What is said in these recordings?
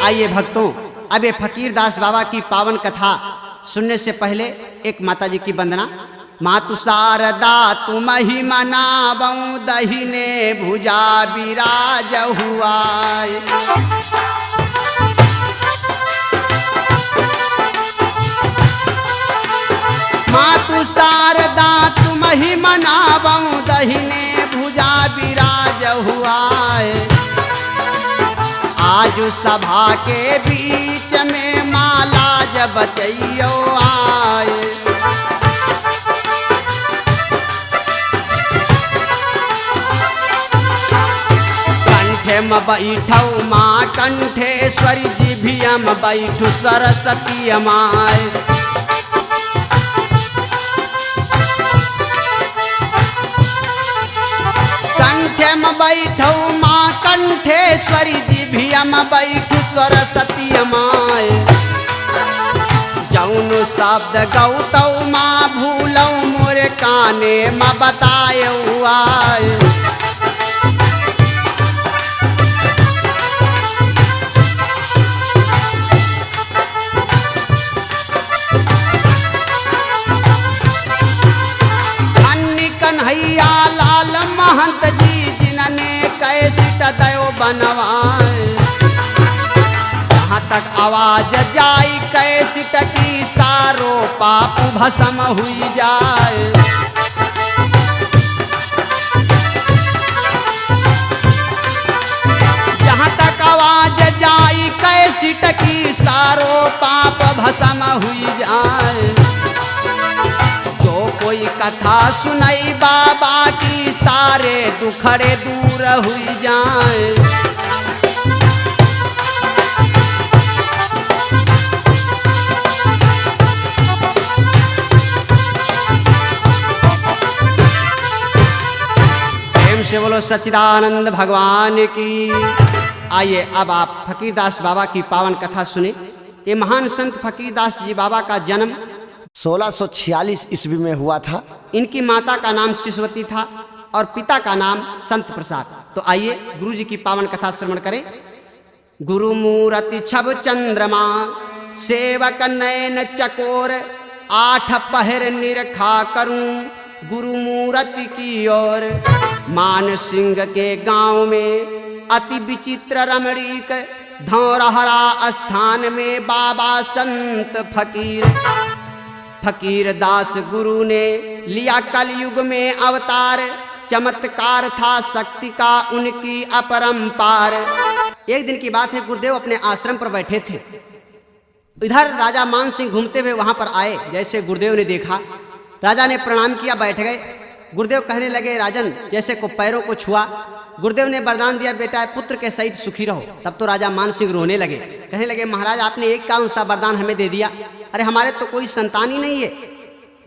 आइए भक्तों, अब ये फकीरदास बाबा की पावन कथा सुनने से पहले एक माता जी की वंदना। मातु शारदा तुम ही मनावऊं, दहिने भुजा विराज हुआ। मातु शारदा तुम ही मनावऊं, दहिने भुजा विराज हुआ। आज सभा के बीच में माला जब बचैयो आए। कंठे में बैठौ माँ कंठेश्वरी जी भी हम बैठू सरस्वती माए। कंठे में बैठौ माँ कंठेश्वरी जी भी हम बैठू सरस्वती माए। जौन शब्द गौतौ माँ भूलौ मोरे काने में बतायो आए। धन्य कन्हैया लाल महंत जी जिनने कैसिट दयो बनवाए। जहाँ तक आवाज जाई कैसिट की सारो पाप भस्म हुई जाए। जहाँ तक आवाज जाई कैसिट की सारो पाप भस्म हुई जाए। जो कोई कथा सुनाई बाबा की सारे दुखड़े दूर हुई जाए। प्रेम से बोलो सच्चिदानंद भगवान की। आइए अब आप फकीरदास बाबा की पावन कथा सुने। ये महान संत फकीरदास जी बाबा का जन्म 1646 ईस्वी में हुआ था। इनकी माता का नाम शिशवती था और पिता का नाम संत प्रसाद। तो आइए गुरु जी की पावन कथा श्रवण करें। गुरु मूरति छब चंद्रमा, सेवक नयन चकोर, 8 पहर निरखा करूं गुरु मूरति की ओर। मान सिंह के गांव में अति विचित्र रमणीक, धौरहरा स्थान में बाबा संत फकीर। फकीर दास गुरु ने लिया कलयुग में अवतार, चमत्कार था शक्ति का उनकी अपरंपार। एक दिन की बात है, गुरुदेव अपने आश्रम पर बैठे थे। इधर राजा मान सिंह घूमते हुए वहां पर आए। जैसे गुरुदेव ने देखा, राजा ने प्रणाम किया, बैठ गए। गुरुदेव कहने लगे, राजन जैसे को पैरों को छुआ। गुरुदेव ने वरदान दिया, बेटा पुत्र के सहित सुखी रहो। तब तो राजा मान सिंह रोने लगे, कहने लगे, महाराज आपने एक कौन सा वरदान हमें दे दिया? अरे हमारे तो कोई संतान ही नहीं है।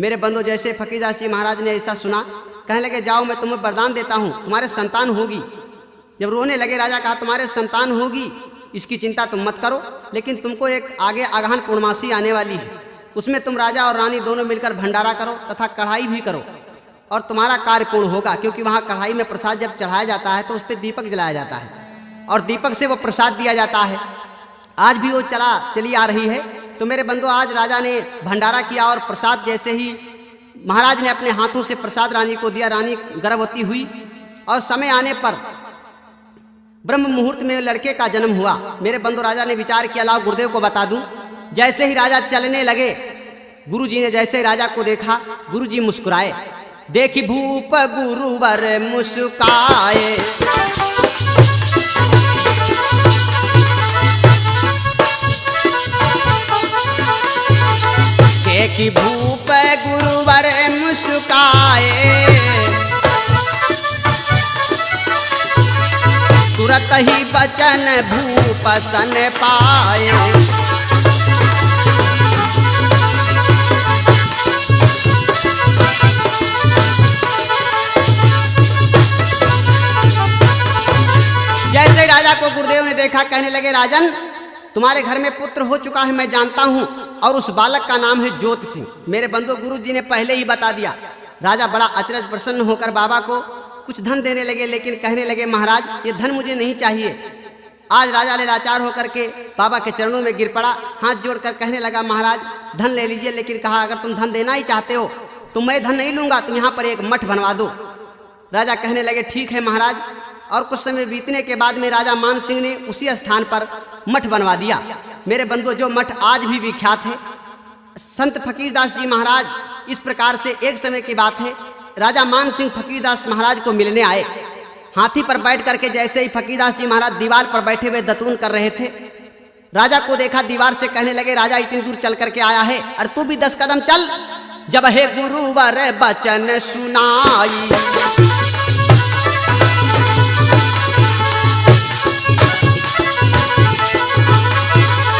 मेरे बंधु जैसे फकीरदास जी महाराज ने ऐसा सुना, कहने लगे, जाओ मैं तुम्हें वरदान देता हूँ, तुम्हारे संतान होगी। जब रोने लगे, राजा कहा, तुम्हारे संतान होगी, इसकी चिंता तुम मत करो, लेकिन तुमको एक आगे अगहन पूर्णमासी आने वाली है, उसमें तुम राजा और रानी दोनों मिलकर भंडारा करो तथा कढ़ाई भी करो और तुम्हारा कार्य पूर्ण होगा। क्योंकि वहाँ कढ़ाई में प्रसाद जब चढ़ाया जाता है तो उस पर दीपक जलाया जाता है और दीपक से वो प्रसाद दिया जाता है। आज भी वो चली आ रही है। तो मेरे बंधु, आज राजा ने भंडारा किया और प्रसाद जैसे ही महाराज ने अपने हाथों से प्रसाद रानी को दिया, रानी गर्भवती हुई और समय आने पर ब्रह्म मुहूर्त में लड़के का जन्म हुआ। मेरे बंधु, राजा ने विचार किया, लाओ गुरुदेव को बता दूं। जैसे ही राजा चलने लगे, गुरुजी ने जैसे ही राजा को देखा, गुरुजी मुस्कुराए। देखी भूप गुरुवर मुस्काए, देखी भूप गुरुवर मुस्काए। तुरत ही बचन भूप सन पाए। जैसे राजा को गुरुदेव ने देखा, कहने लगे, राजन तुम्हारे घर में पुत्र हो चुका है, मैं जानता हूँ, और उस बालक का नाम है ज्योति सिंह। मेरे बंधु, गुरु जी ने पहले ही बता दिया। राजा बड़ा अचरज प्रसन्न होकर बाबा को कुछ धन देने लगे, लेकिन कहने लगे, महाराज ये धन मुझे नहीं चाहिए, आज राजा ले लाचार होकर के बाबा के चरणों में गिर पड़ा, हाथ जोड़कर कहने लगा महाराज धन ले लीजिए, लेकिन कहा अगर तुम धन देना ही चाहते हो तो मैं धन नहीं लूंगा, तुम यहाँ पर एक मठ बनवा दो। राजा कहने लगे ठीक है महाराज। और कुछ समय बीतने के बाद में राजा मान सिंह ने उसी स्थान पर मठ बनवा दिया। मेरे बंधु जो मठ आज भी विख्यात है। संत फकीरदास जी महाराज इस प्रकार से एक समय की बात है, राजा मान सिंह फकीरदास महाराज को मिलने आए। हाथी पर बैठ करके जैसे ही फकीरदास जी महाराज दीवार पर बैठे हुए दतून कर रहे थे, राजा को देखा, दीवार से कहने लगे राजा इतनी दूर चल करके आया है और तू भी 10 कदम चल। जब हे गुरुवर बचन सुनाई,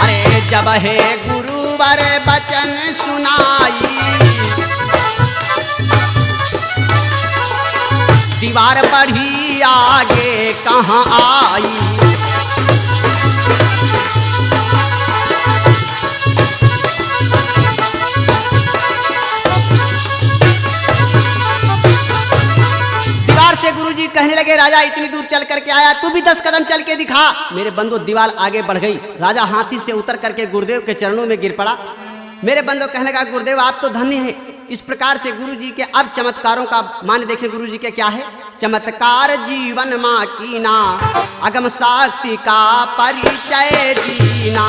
अरे जब हे गुरुवर बचन सुनाई, दीवार बढ़ी आगे कहाँ आई। दीवार से गुरुजी कहने लगे राजा इतनी दूर चल करके आया, तू भी 10 कदम चल के दिखा। मेरे बंधु दीवार आगे बढ़ गई। राजा हाथी से उतर करके गुरुदेव के चरणों में गिर पड़ा। मेरे बंधु कहने लगा गुरुदेव आप तो धन्य हैं। इस प्रकार से गुरु जी के अब चमत्कारों का मान देखें। गुरु जी के क्या है? चमत्कार जीवन माँ कीना, अगम शक्ति का परिचय दीना।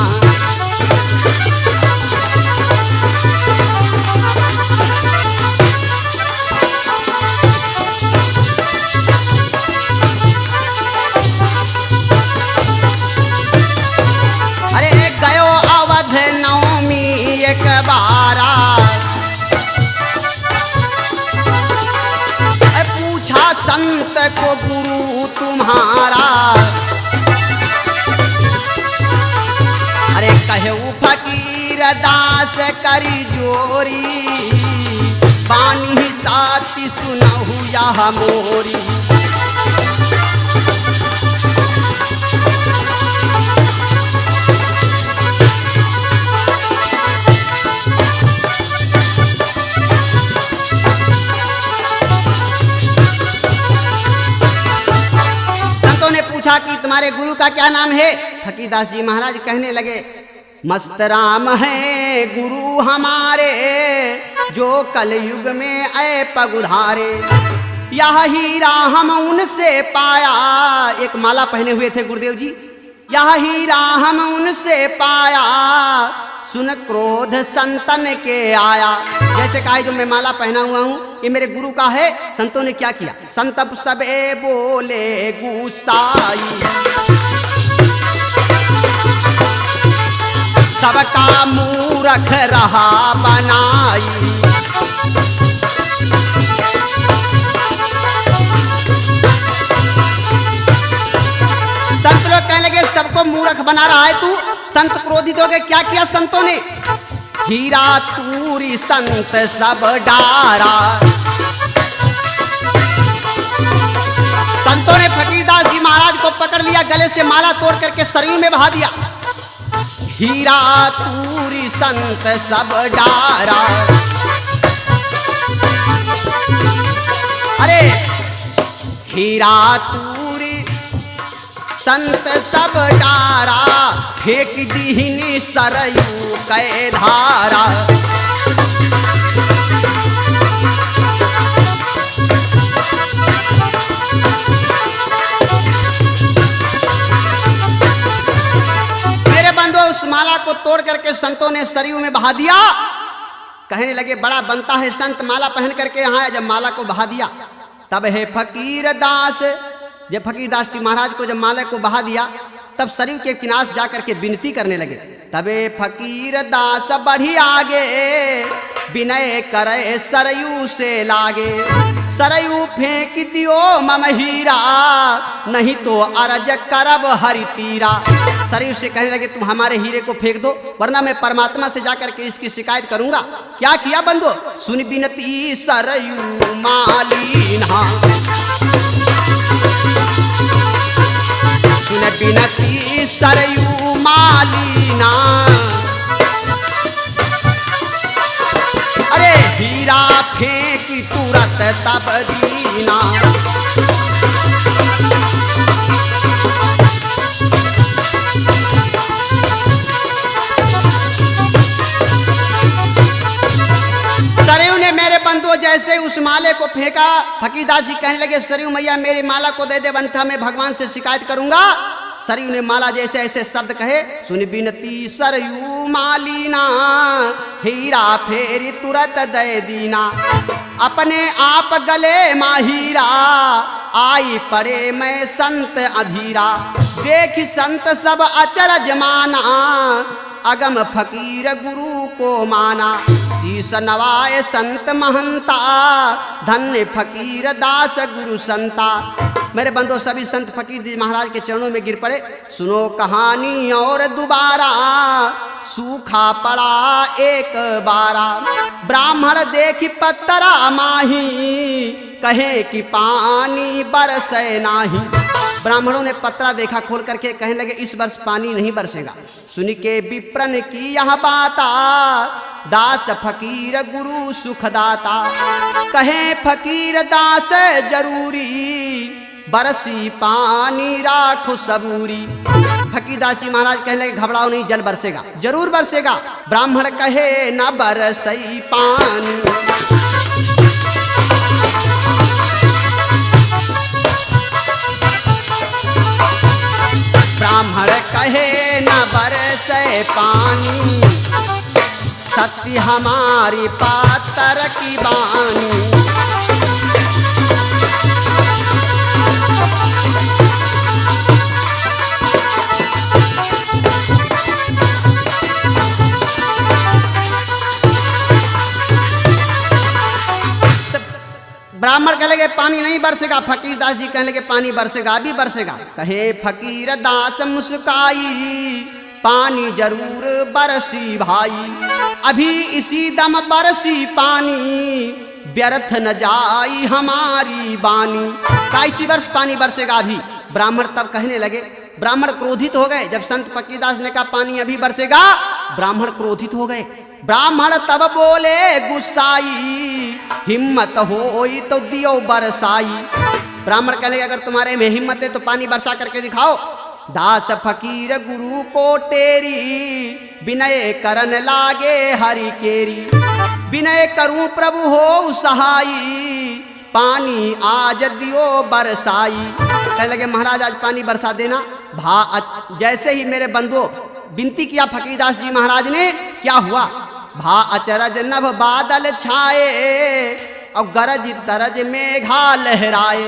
अरे गयो अवध नवमी एक बारा, संत को गुरु तुम्हारा। अरे कहू फकीर दास करी जोरी, पानी साथी सुनहु यह मोरी। पूछा कि तुम्हारे गुरु का क्या नाम है? फकीरदास जी महाराज कहने लगे मस्त राम है गुरु हमारे, जो कल युग में आए पगुधारे। यह हीरा हम उनसे पाया, एक माला पहने हुए थे गुरुदेव जी। यह हीरा हम उनसे पाया, सुन क्रोध संतन के आया। जैसे कहा जो मैं माला पहना हुआ हूँ ये मेरे गुरु का है। संतों ने क्या किया? संत सबे बोले गुस्साई, सबका मूरख रहा बनाई। संत लोग कहने लगे सबको मूर्ख बना रहा है तू। संत क्रोधित हो गए। क्या किया संतों ने? हीरा तूरी संत सब डारा। संतों ने फकीरदास जी महाराज को पकड़ लिया, गले से माला तोड़ करके शरीर में बहा दिया। हीरा तूरी संत सब डारा। अरे हीरा तूरी संत सब डारा, फेंक दीहिनी सरयू कै धारा। मेरे बंधु उस माला को तोड़ करके संतों ने सरयू में बहा दिया। कहने लगे बड़ा बनता है संत माला पहन करके यहाँ। जब माला को बहा दिया तब है फकीरदास, जब फकीरदास जी महाराज को जब माला को बहा दिया तब सरयू के किनारे जाकर के विनती करने लगे। तबे फकीरदास बढ़ी आगे, विनय करे सरयू से लागे। सरयू फेंक दियो मम हीरा, नहीं तो अरज करब हरि तीरा। सरयू से कहने लगे तुम हमारे हीरे को फेंक दो, वरना मैं परमात्मा से जाकर के इसकी शिकायत करूंगा। क्या किया बंधु? सुन बिनती सरयू मालीना, सुन बिनती सरयू मालीना। अरे हीरा फेंकी तुरत तब दीना। बंधुओं जैसे उस माले को फेंका, फकीरदास जी कहने लगे सरयू मैया मेरी माला को दे दे, अन्यथा मैं भगवान से शिकायत करूंगा। सरयू ने माला जैसे ऐसे शब्द कहे, सुन बिनती सरयू मालीना, हीरा फेरी तुरंत दे दीना, अपने आप गले माहीरा, आई पड़े मैं संत अधीरा, देख संत सब अचरज माना, अगम फकीर गुरु को माना, शीस नवाए संत महंता, धन्य फकीर दास गुरु संता। मेरे बंधु सभी संत फकीर जी महाराज के चरणों में गिर पड़े। सुनो कहानी और दोबारा, सूखा पड़ा एक बारा, ब्राह्मण देखी पत्तरा माही, कहे कि पानी बरसे नाही। ब्राह्मणों ने पत्रा देखा खोल करके, कहने लगे इस वर्ष पानी नहीं बरसेगा। सुन के विप्रन की यह बाता, दास फकीर गुरु सुखदाता, कहे फकीर दास जरूरी, बरसी पानी राखो सबूरी। फकीरदास जी महाराज कहने लगे घबराओ नहीं, जल बरसेगा, जरूर बरसेगा। ब्राह्मण कहे न बरसई पानी, ब्राह्मण कहे न बरसे पानी, सत्य हमारी पातर की बानी। ब्राह्मण कहने लगे पानी नहीं बरसेगा। फकीरदास जी कहने लगे पानी बरसेगा, अभी बरसेगा। कहे फकीर दास मुस्काई, पानी जरूर बरसी भाई, अभी इसी दम बरसी पानी, व्यर्थ न जाई हमारी बानी। का इसी वर्ष पानी बरसेगा अभी। ब्राह्मण तब कहने लगे, ब्राह्मण क्रोधित हो गए जब संत फकीरदास ने कहा पानी अभी बरसेगा, ब्राह्मण क्रोधित हो गए। ब्राह्मण तब बोले गुस्साई, हिम्मत होई तो दियो बरसाई। ब्राह्मण कहने लगे अगर तुम्हारे में हिम्मत है तो पानी बरसा करके दिखाओ। दास फकीर गुरु को टेरी, विनय करन लागे हरि केरी, विनय करूं प्रभु हो सहाई, पानी आज दियो बरसाई। कहने लगे महाराज आज पानी बरसा देना। जैसे ही मेरे बंधुओं विनती किया फकीरदास जी महाराज ने, क्या हुआ, भा अचरज नभ बादल छाए, और गरज तरज मेघा लहराए।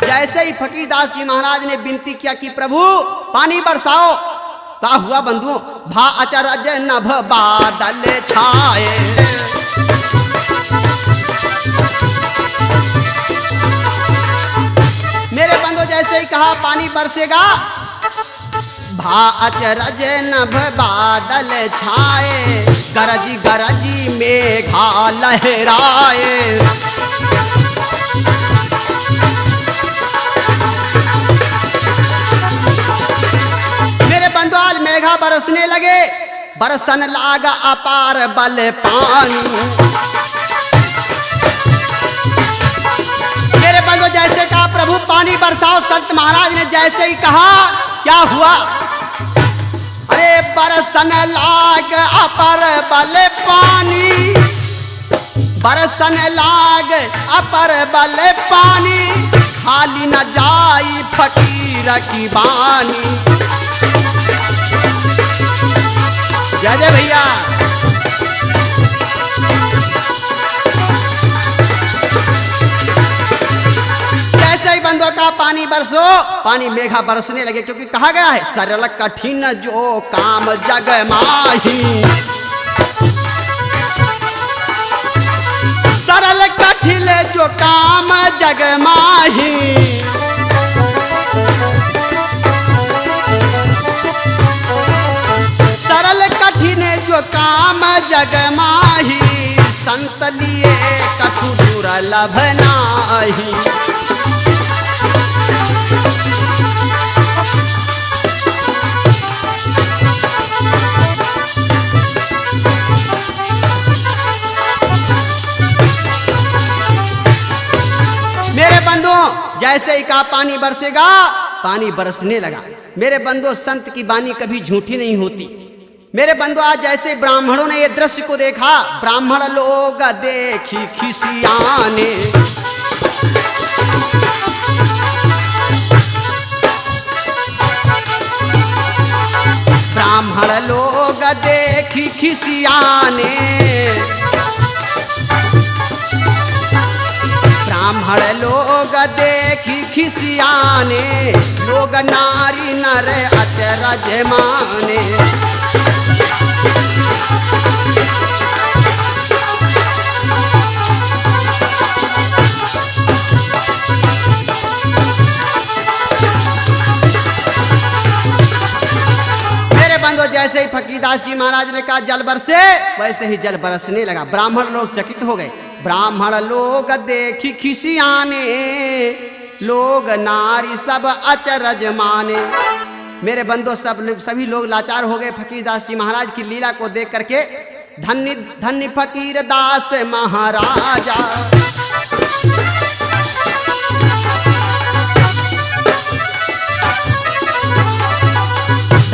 जैसे ही फकीरदास जी महाराज ने विनती किया कि प्रभु पानी बरसाओ, क्या हुआ बंधुओं, भा अचरज नभ बादल छाए। मेरे बंधु जैसे ही कहा पानी बरसेगा, भा अचरज नभ बादल छाए, गरजी गरजी मेघा लहराए। मेरे बंधु आज मेघा बरसने लगे, बरसन लागा अपार बल पानी। मेरे बंधु जैसे कहा प्रभु पानी बरसाओ, संत महाराज ने जैसे ही कहा क्या हुआ, अरे बरसन लाग अपर बल पानी, बरसन लाग अपर बल पानी, खाली न जाई फकीर की बानी। जय जय भैया। जैसे ही बंदों का पानी बरसो, पानी मेघा बरसने लगे, क्योंकि कहा गया है सरल कठिन जो काम जग माही, सरल कठिन जो काम जग माही, सरल कठिन जो काम जग माही, संत लिए कछु दुर्लभ नाही। मेरे बंधुओं जैसे ही कहा पानी बरसेगा, पानी बरसने लगा। मेरे बंधुओं संत की वाणी कभी झूठी नहीं होती। मेरे बंधु आज जैसे ब्राह्मणों ने ये दृश्य को देखा, ब्राह्मण लोग देखी खिसियाने, ब्राह्मण लोग देखी खिसियाने, ब्राह्मण लोग देखी खिसियाने, लोग नारी नर अचरज माने। बंदो जैसे ही फकीरदास जी महाराज ने कहा जल बरसे, वैसे ही जल बरसने लगा। ब्राह्मण लोग चकित हो गए। ब्राह्मण लोग देखी खिसियाने, लोग नारी सब अचरज माने। मेरे बंदो सभी लोग लाचार हो गए फकीरदास जी महाराज की लीला को देख करके। धन्य धन्य फकीरदास महाराजा,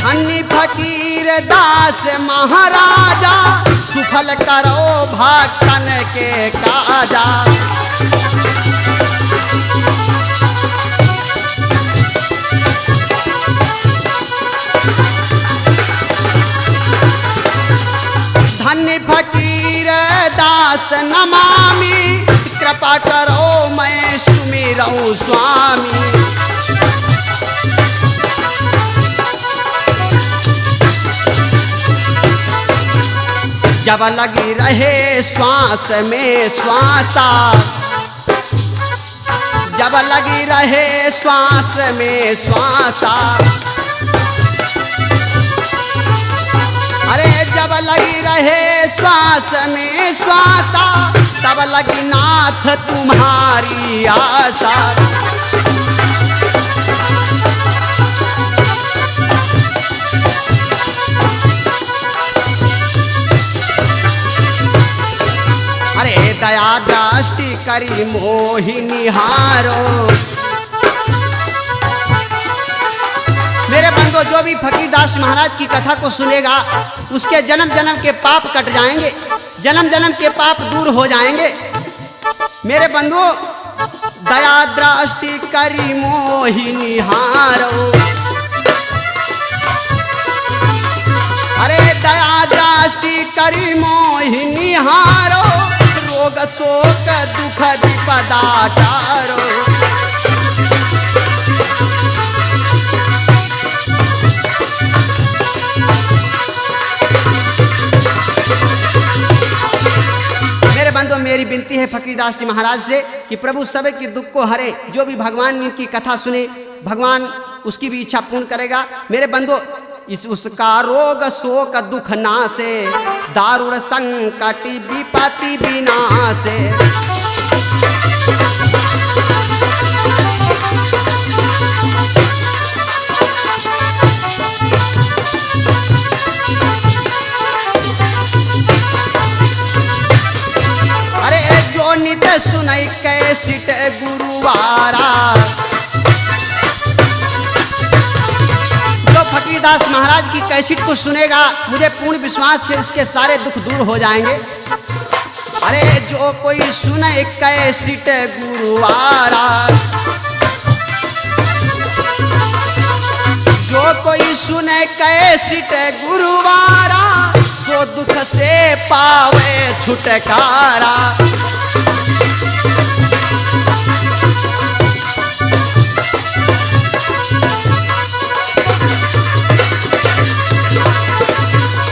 धन्य फकीरदास महाराजा, सुफल करो भक्तन के काजा। धन्य फकीरदास नमामि, कृपा करो मैं सुमिरऊं स्वामी। जब लगी रहे श्वास में श्वासा, जब लगी रहे श्वास में श्वासा, अरे जब लगी रहे श्वास में श्वासा, तब लगी नाथ तुम्हारी आशा। अरे दया दृष्टि करी मोहिनी हारो। मेरे बंधु जो भी फकीरदास महाराज की कथा को सुनेगा, उसके जन्म जन्म के पाप कट जाएंगे, जन्म जन्म के पाप दूर हो जाएंगे। मेरे बंधु दया दृष्टि करी मोहिनी हारो, अरे दया दृष्टि करी मोहिनी हारो, रोग शोक दुख विपदा टारो। मेरे बंधु मेरी विनती है फकीरदास जी महाराज से कि प्रभु सब के दुख को हरे। जो भी भगवान की कथा सुने, भगवान उसकी भी इच्छा पूर्ण करेगा। मेरे बंधु इस उसका रोग शोक दुख नासे, दारुण संकट विपत्ति विनाशे। अरे जो नित सुनई कैसिट गुरुवारा, फकीरदास महाराज की कैसेट को सुनेगा, मुझे पूर्ण विश्वास से उसके सारे दुख दूर हो जाएंगे। अरे जो कोई सुने कैसेट गुरुवारा, जो कोई सुने कैसेट गुरुवारा, सो दुख से पावे छुटकारा।